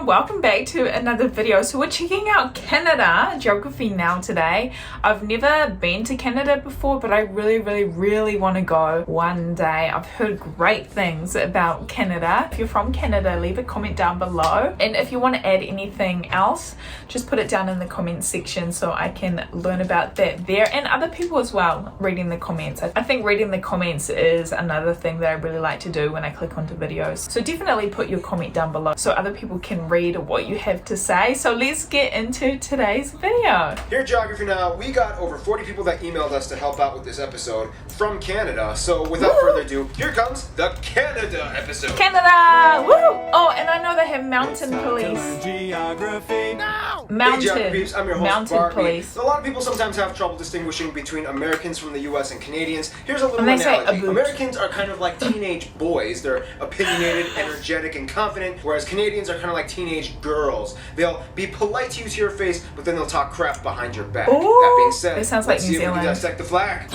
welcome back to another video. So we're checking out Canada geography now today. I've never been to Canada before, but I really want to go one day. I've heard great things about Canada. If you're from Canada, leave a comment down below, and if you want to add anything else, just put it down in the comments section so I can learn about that there, and other people as well reading the comments. I think reading the comments is another thing that I really like to do when I click onto videos, so definitely put your comment down below so other people can read what you have to say. So let's get into today's video. Here at Geography Now, we got over 40 people that emailed us to help out with this episode from Canada. So without further ado, here comes the Canada episode. Canada! Woo! Oh, and I know they have mountain police. Geography now! Mountain. Hey Geography peeps, I'm your host Mountain Barbie. police. A lot of people sometimes have trouble distinguishing between Americans from the US and Canadians. Here's a little And they say analogy. a boot. Americans are kind of like teenage boys. They're opinionated, energetic, and confident, whereas Canadians are kind of like teenage girls. They'll be polite to you to your face, but then they'll talk crap behind your back. Ooh, that being said, that sounds let's like see New if we can Zealand. dissect the flag.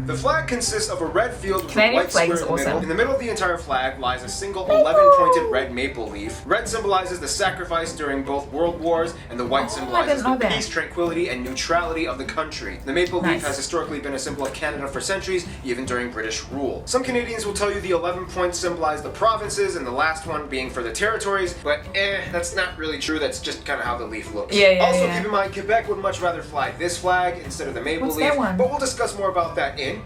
The flag consists of a red field with Canadian a white flag square is in the middle. awesome. In the middle of the entire flag lies a single 11-pointed red maple leaf. Red symbolizes the sacrifice during both world wars, and the white symbolizes the peace, tranquility, and neutrality of the country. The maple leaf has historically been a symbol of Canada for centuries, even during British rule. Some Canadians will tell you the 11 points symbolize the provinces, and the last one being for the territories, but that's not really true. That's just kind of how the leaf looks. Also, keep in mind, Quebec would much rather fly this flag instead of the maple leaf, but we'll discuss more about that in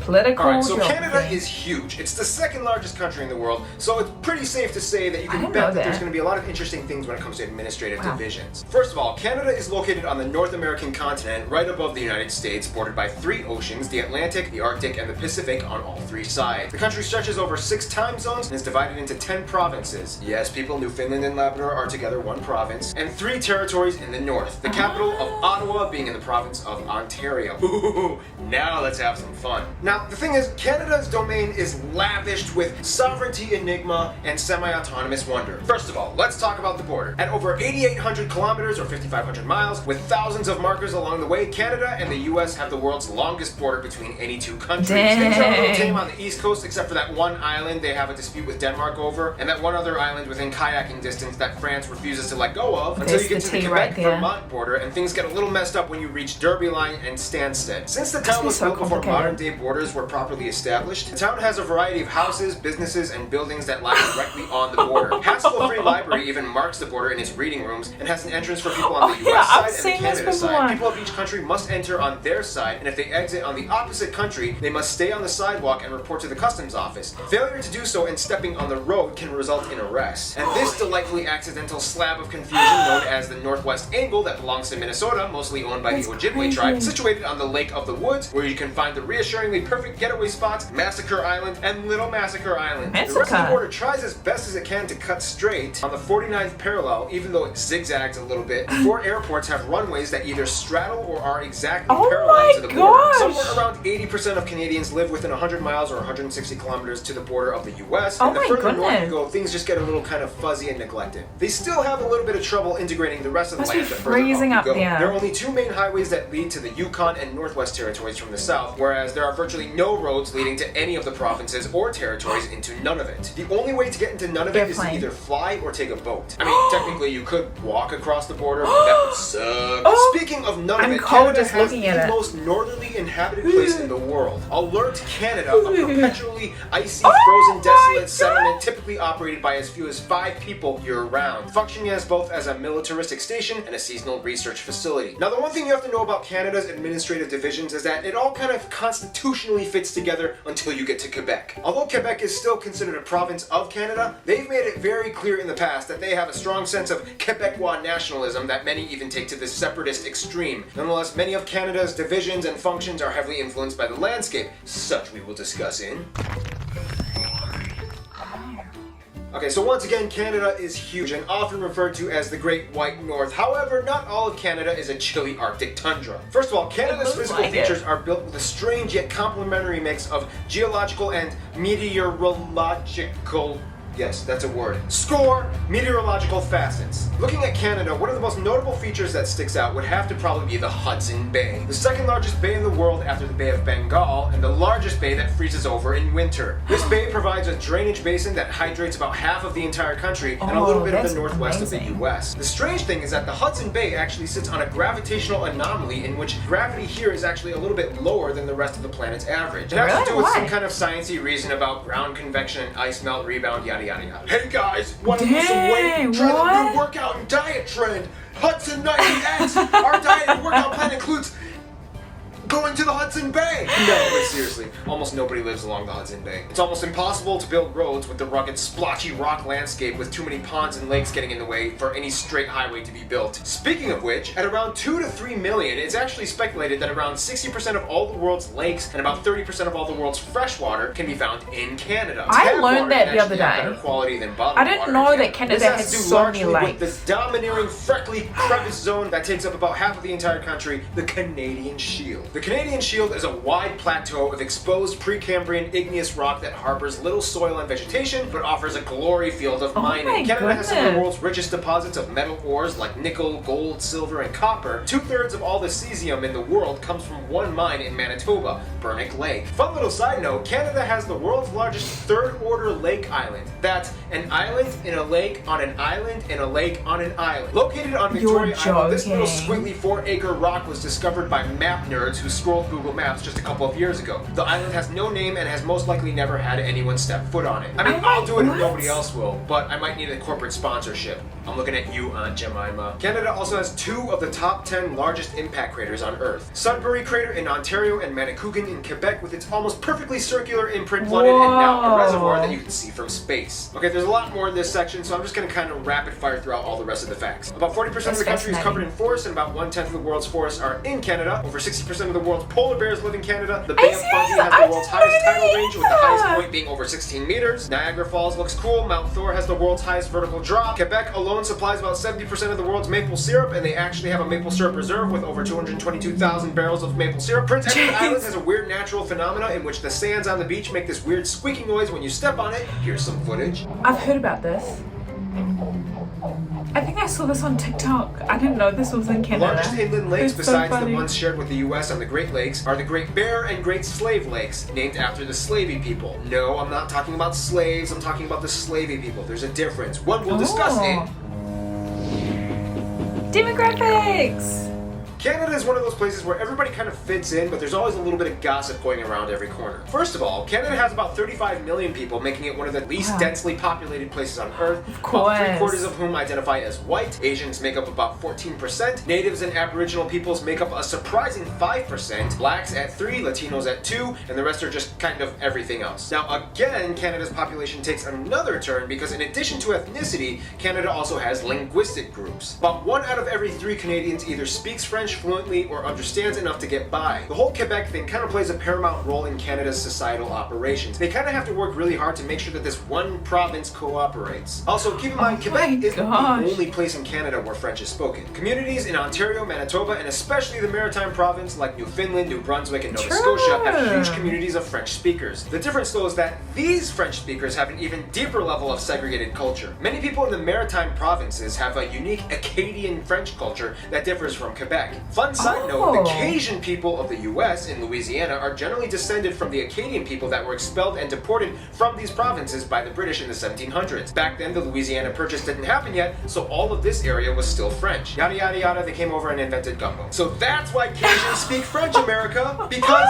Political. Alright, so Canada is huge. It's the second largest country in the world, so it's pretty safe to say that you can bet that there's going to be a lot of interesting things when it comes to administrative divisions. First of all, Canada is located on the North American continent, right above the United States, bordered by 3 oceans, the Atlantic, the Arctic, and the Pacific on all 3 sides. The country stretches over 6 time zones and is divided into 10 provinces. Yes, people, Newfoundland and Labrador are together one province, and 3 territories in the north, the capital of Ottawa being in the province of Ontario. Ooh, now let's have some fun. Now, the thing is, Canada's domain is lavished with sovereignty, enigma, and semi-autonomous wonder. First of all, let's talk about the border. At over 8,800 kilometers or 5,500 miles, with thousands of markers along the way, Canada and the US have the world's longest border between any 2 countries. Things are a little tame on the east coast, except for that one island they have a dispute with Denmark over, and that one other island within kayaking distance that France refuses to let go of until you get to the Quebec-Vermont border, and things get a little messed up when you reach Derby Line and Stansted. Since the town was built before modern-day borders were properly established, the town has a variety of houses, businesses, and buildings that lie directly on the border. Hassle-free Library even marks the border in its reading rooms and has an entrance for people on the US side and the Canada side. People of each country must enter on their side, and if they exit on the opposite country, they must stay on the sidewalk and report to the customs office. Failure to do so and stepping on the road can result in arrest. And this delightfully accidental slab of confusion known as the Northwest Angle that belongs to Minnesota, mostly owned by the Ojibwe tribe, situated on the Lake of the Woods, where you can find the reassuringly perfect getaway spots, Massacre Island, and Little Massacre Island. The rest of the border tries as best as it can to cut straight on the 49th parallel, even though it zigzags a little bit. 4 airports have runways that either straddle or are exactly parallel to the border. Somewhere around 80% of Canadians live within 100 miles or 160 kilometers to the border of the US, and the further north you go, things just get a little kind of fuzzy and neglected. They still have a little bit of trouble integrating the rest of the land the further up you go. There are only 2 main highways that lead to the Yukon and Northwest territories from the south, whereas there are virtually no roads leading to any of the provinces or territories into none of it. The only way to get into none of it is to either fly or take a boat. I mean, technically you could walk across the border, but that would suck. Speaking of none of it, Canada has the most northerly inhabited place in the world. Alert Canada, a perpetually icy, frozen, desolate settlement typically operated by as few as 5 people year-round, functioning as both as a militaristic station and a seasonal research facility. Now, the one thing you have to know about Canada's administrative divisions is that it all kind of constitutionally fits together until you get to Quebec. Although Quebec is still considered a province of Canada, they've made it very clear in the past that they have a strong sense of Quebecois nationalism that many even take to the separatist extreme. Nonetheless, many of Canada's divisions and functions are heavily influenced by the landscape, such we will discuss in... Okay, so once again, Canada is huge and often referred to as the Great White North. However, not all of Canada is a chilly Arctic tundra. First of all, Canada's physical features are built with a strange yet complementary mix of geological and meteorological Yes, that's a word. Score meteorological facets. Looking at Canada, one of the most notable features that sticks out would have to probably be the Hudson Bay, the second largest bay in the world after the Bay of Bengal, and the largest bay that freezes over in winter. This bay provides a drainage basin that hydrates about half of the entire country and a little bit of the northwest of the US. The strange thing is that the Hudson Bay actually sits on a gravitational anomaly in which gravity here is actually a little bit lower than the rest of the planet's average. It has to do with some kind of sciencey reason about ground convection and ice melt rebound, yada yada yada. Hey guys, want to lose some weight? Try the new workout and diet trend, Hudson 90X. Our diet and workout plan includes going to the Hudson Bay! No, but seriously, almost nobody lives along the Hudson Bay. It's almost impossible to build roads with the rugged, splotchy rock landscape with too many ponds and lakes getting in the way for any straight highway to be built. Speaking of which, at around 2 to 3 million, it's actually speculated that around 60% of all the world's lakes and about 30% of all the world's fresh water can be found in Canada. I learned that the other day. Better quality than bottled I didn't know that Canada has so many lakes. With the domineering freckly crevice zone that takes up about half of the entire country, the Canadian Shield. The Canadian Shield is a wide plateau of exposed Precambrian igneous rock that harbors little soil and vegetation, but offers a glory field of mining. Canada has some of the world's richest deposits of metal ores like nickel, gold, silver, and copper. 2/3 of all the cesium in the world comes from one mine in Manitoba, Burnick Lake. Fun little side note, Canada has the world's largest third-order lake island. That's an island in a lake on an island in a lake on an island. Located on Victoria Island, this little squiggly 4-acre rock was discovered by map nerds who scrolled Google Maps just a couple of years ago. The island has no name and has most likely never had anyone step foot on it. I mean, I'll do it if nobody else will, but I might need a corporate sponsorship. I'm looking at you, Aunt Jemima. Canada also has 2 of the top 10 largest impact craters on Earth. Sudbury Crater in Ontario and Manicouagan in Quebec with its almost perfectly circular imprint flooded and now a reservoir that you can see from space. Okay, there's a lot more in this section, so I'm just going to kind of rapid fire throughout all the rest of the facts. About 40% of the country is covered in forests, and about 1/10 of the world's forests are in Canada. Over 60% of the world's polar bears live in Canada. The Bay of Fundy has the world's highest tidal range, with the highest point being over 16 meters. Niagara Falls looks cool. Mount Thor has the world's highest vertical drop. Quebec alone supplies about 70% of the world's maple syrup, and they actually have a maple syrup reserve with over 222,000 barrels of maple syrup. Prince Edward Island has a weird natural phenomena in which the sands on the beach make this weird squeaking noise when you step on it. Here's some footage. I've heard about this. I think I saw this on TikTok. I didn't know this was in Canada. The largest inland lakes, besides the ones shared with the US and the Great Lakes, are the Great Bear and Great Slave Lakes, named after the slavey people. No, I'm not talking about slaves, I'm talking about the slavey people. There's a difference. One we'll discuss in Demographics! Canada is one of those places where everybody kind of fits in, but there's always a little bit of gossip going around every corner. First of all, Canada has about 35 million people, making it one of the least densely populated places on Earth. Of course. About 3/4 of whom identify as white. Asians make up about 14%. Natives and Aboriginal peoples make up a surprising 5%. Blacks at 3%, Latinos at 2%, and the rest are just kind of everything else. Now again, Canada's population takes another turn because in addition to ethnicity, Canada also has linguistic groups. About 1 out of every 3 Canadians either speaks French fluently or understands enough to get by. The whole Quebec thing kind of plays a paramount role in Canada's societal operations. They kind of have to work really hard to make sure that this one province cooperates. Also, keep in mind, Quebec isn't the only place in Canada where French is spoken. Communities in Ontario, Manitoba, and especially the Maritime Province like Newfoundland, New Brunswick, and Nova Scotia have huge communities of French speakers. The difference though is that these French speakers have an even deeper level of segregated culture. Many people in the Maritime provinces have a unique Acadian French culture that differs from Quebec. Fun side note, the Cajun people of the US in Louisiana are generally descended from the Acadian people that were expelled and deported from these provinces by the British in the 1700s. Back then, the Louisiana Purchase didn't happen yet, so all of this area was still French. Yada yada yada, they came over and invented gumbo. So that's why Cajuns speak French, America, because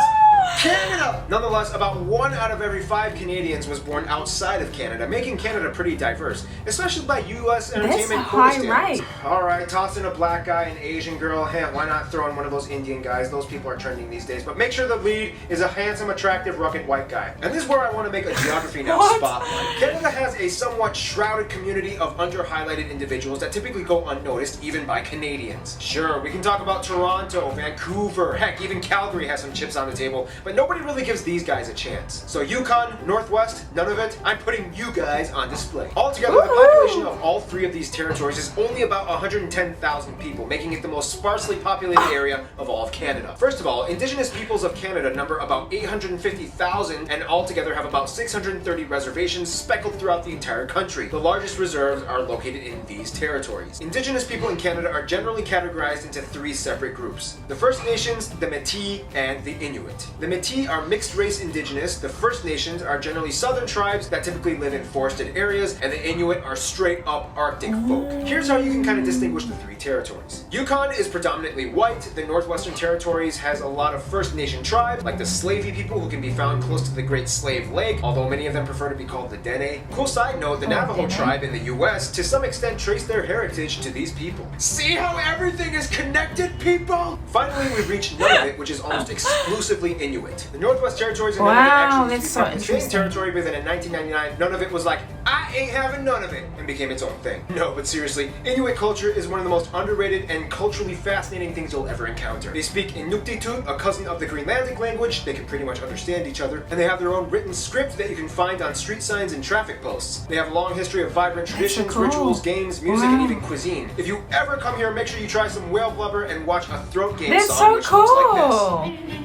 Canada! Nonetheless, about 1 out of every 5 Canadians was born outside of Canada, making Canada pretty diverse, especially by US entertainment quota standards. Alright, toss in a black guy, an Asian girl, why not throw in one of those Indian guys? Those people are trending these days, but make sure the lead is a handsome, attractive, rugged white guy. And this is where I want to make a Geography Now spotlight. Canada has a somewhat shrouded community of under-highlighted individuals that typically go unnoticed, even by Canadians. Sure, we can talk about Toronto, Vancouver, heck, even Calgary has some chips on the table, but nobody really gives these guys a chance. So Yukon, Northwest, none of it. I'm putting you guys on display. Altogether, the population of all three of these territories is only about 110,000 people, making it the most sparsely populated area of all of Canada. First of all, Indigenous peoples of Canada number about 850,000 and altogether have about 630 reservations speckled throughout the entire country. The largest reserves are located in these territories. Indigenous people in Canada are generally categorized into three separate groups: the First Nations, the Métis, and the Inuit. The Métis are mixed race Indigenous, the First Nations are generally southern tribes that typically live in forested areas, and the Inuit are straight up Arctic folk. Here's how you can kind of distinguish the three territories. Yukon is predominantly white. The Northwestern Territories has a lot of First Nation tribes, like the Slavey people who can be found close to the Great Slave Lake, although many of them prefer to be called the Dene. Cool side note, the Navajo tribe in the US to some extent trace their heritage to these people. See how everything is connected, people? Finally, we've reached Nunavut, which is almost exclusively Inuit. The Northwest Territories and Nunavut actually used to be part of the same territory, but then in 1999, Nunavut was like, I ain't having none of it, and became its own thing. No, but seriously, Inuit culture is one of the most underrated and culturally fascinating things you'll ever encounter. They speak Inuktitut, a cousin of the Greenlandic language. They can pretty much understand each other, and they have their own written script that you can find on street signs and traffic posts. They have a long history of vibrant traditions, rituals, games, music, and even cuisine. If you ever come here, make sure you try some whale blubber and watch a throat game song, which looks like this.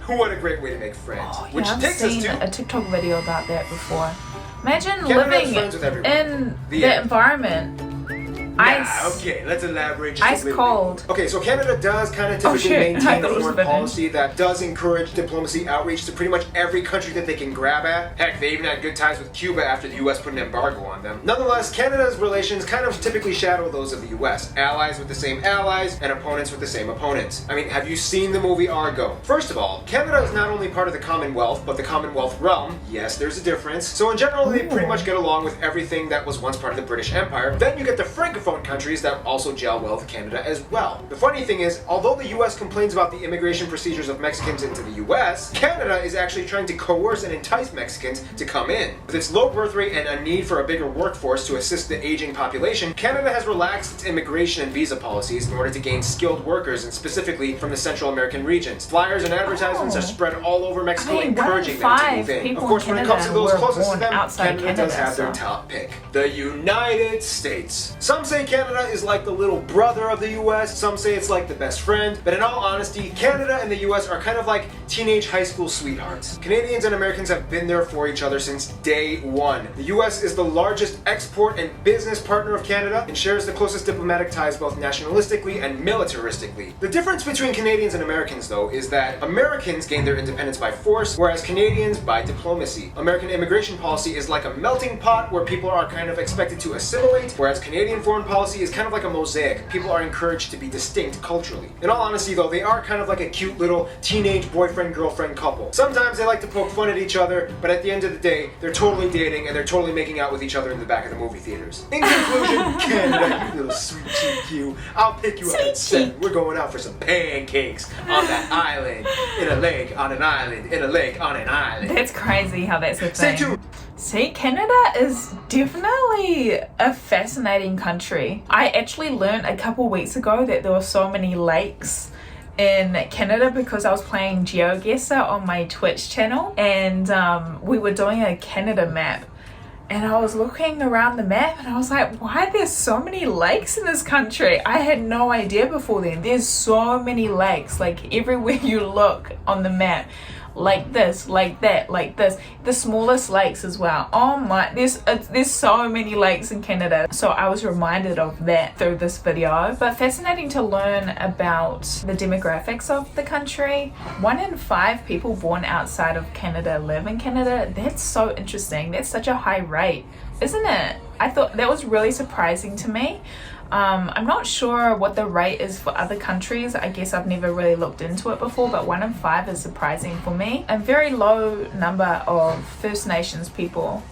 What a great way to make friends. Which I've takes seen us to a TikTok video about that before. Imagine Canada living friends with everyone. in The the end. environment. Ice. Okay, let's elaborate just Ice a little cold. bit. Okay, so Canada does kind of typically shit. I maintain thought a it was foreign Finnish. policy that does encourage diplomacy outreach to pretty much every country that they can grab at. Heck, they even had good ties with Cuba after the US put an embargo on them. Nonetheless, Canada's relations kind of typically shadow those of the US. Allies with the same allies and opponents with the same opponents. I mean, have you seen the movie Argo? First of all, Canada is not only part of the Commonwealth, but the Commonwealth realm. Yes, there's a difference. So in general, they pretty much get along with everything that was once part of the British Empire. Then you get the Francophone countries that also gel well with Canada as well. The funny thing is, although the US complains about the immigration procedures of Mexicans into the US, Canada is actually trying to coerce and entice Mexicans to come in. With its low birth rate and a need for a bigger workforce to assist the aging population, Canada has relaxed its immigration and visa policies in order to gain skilled workers, and specifically from the Central American regions. Flyers and advertisements are spread all over Mexico, encouraging them to move in. Of course, when it comes to those closest to them, Canada does have their top pick. The United States. Some say Canada is like the little brother of the US, some say it's like the best friend, but in all honesty, Canada and the US are kind of like teenage high school sweethearts. Canadians and Americans have been there for each other since day one. The US is the largest export and business partner of Canada and shares the closest diplomatic ties both nationalistically and militaristically. The difference between Canadians and Americans, though, is that Americans gained their independence by force, whereas Canadians by diplomacy. American immigration policy is like a melting pot where people are kind of expected to assimilate, whereas Canadian foreign policy is kind of like a mosaic. People are encouraged to be distinct culturally. In all honesty though, they are kind of like a cute little teenage boyfriend-girlfriend couple. Sometimes they like to poke fun at each other, but at the end of the day, they're totally dating and they're totally making out with each other in the back of the movie theaters. In conclusion, Canada, you little sweet cheek you. I'll pick you up at 7. We're going out for some pancakes on that island, in a lake, on an island, in a lake, on an island. That's crazy how that's a thing. Stay tuned. See, Canada is definitely a fascinating country. I actually learned a couple weeks ago that there were so many lakes in Canada because I was playing GeoGuessr on my Twitch channel, and we were doing a Canada map. And I was looking around the map and I was like, why are there so many lakes in this country? I had no idea before then. There's so many lakes, like everywhere you look on the map. Like this, like that, like this. The smallest lakes as well. Oh my, there's so many lakes in Canada. So I was reminded of that through this video. But fascinating to learn about the demographics of the country. 1 in 5 people born outside of Canada live in Canada. That's so interesting. That's such a high rate, isn't it? I thought that was really surprising to me. I'm not sure what the rate is for other countries. I guess I've never really looked into it before, but 1 in 5 is surprising for me. A very low number of First Nations people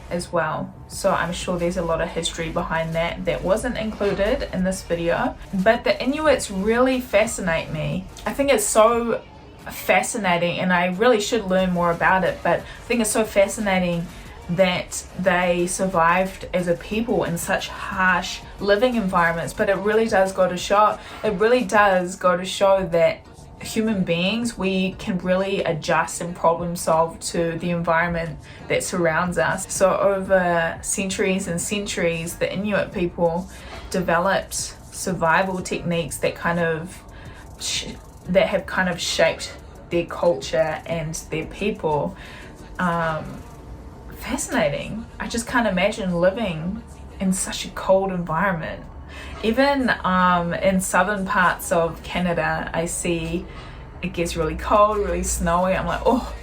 as well. So I'm sure there's a lot of history behind that that wasn't included in this video. But the Inuits really fascinate me. I think it's so fascinating, and I really should learn more about it, but I think it's so fascinating that they survived as a people in such harsh living environments. But it really does go to show that human beings, we can really adjust and problem solve to the environment that surrounds us. So over centuries and centuries, the Inuit people developed survival techniques that have kind of shaped their culture and their people. Fascinating. I just can't imagine living in such a cold environment. Even in southern parts of Canada, I see it gets really cold, really snowy. I'm like, oh,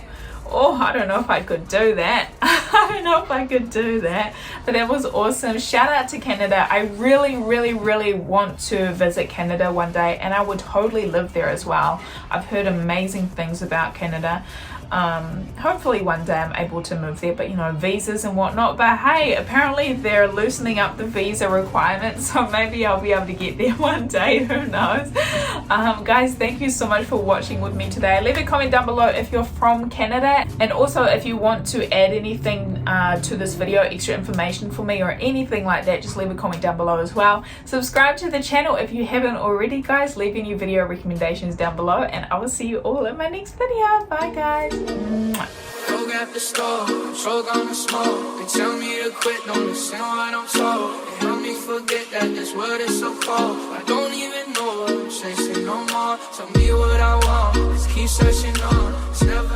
I don't know if I could do that. I don't know if I could do that. But that was awesome. Shout out to Canada. I really, really, really want to visit Canada one day, and I would totally live there as well. I've heard amazing things about Canada. Hopefully one day I'm able to move there, but you know, visas and whatnot. But hey, apparently they're loosening up the visa requirements, so maybe I'll be able to get there one day, who knows. Guys, thank you so much for watching with me today. Leave a comment down below if you're from Canada, and also if you want to add anything to this video, extra information for me or anything like that, just leave a comment down below as well. Subscribe to the channel if you haven't already, guys. Leave any video recommendations down below, and I will see you all in my next video. Bye guys. Broke at the store, choke on the smoke. They tell me to quit, don't listen what I'm told. They help me forget that this world is so cold. I don't even know what I'm chasing no more. Tell me what I want, let's keep searching on. It's never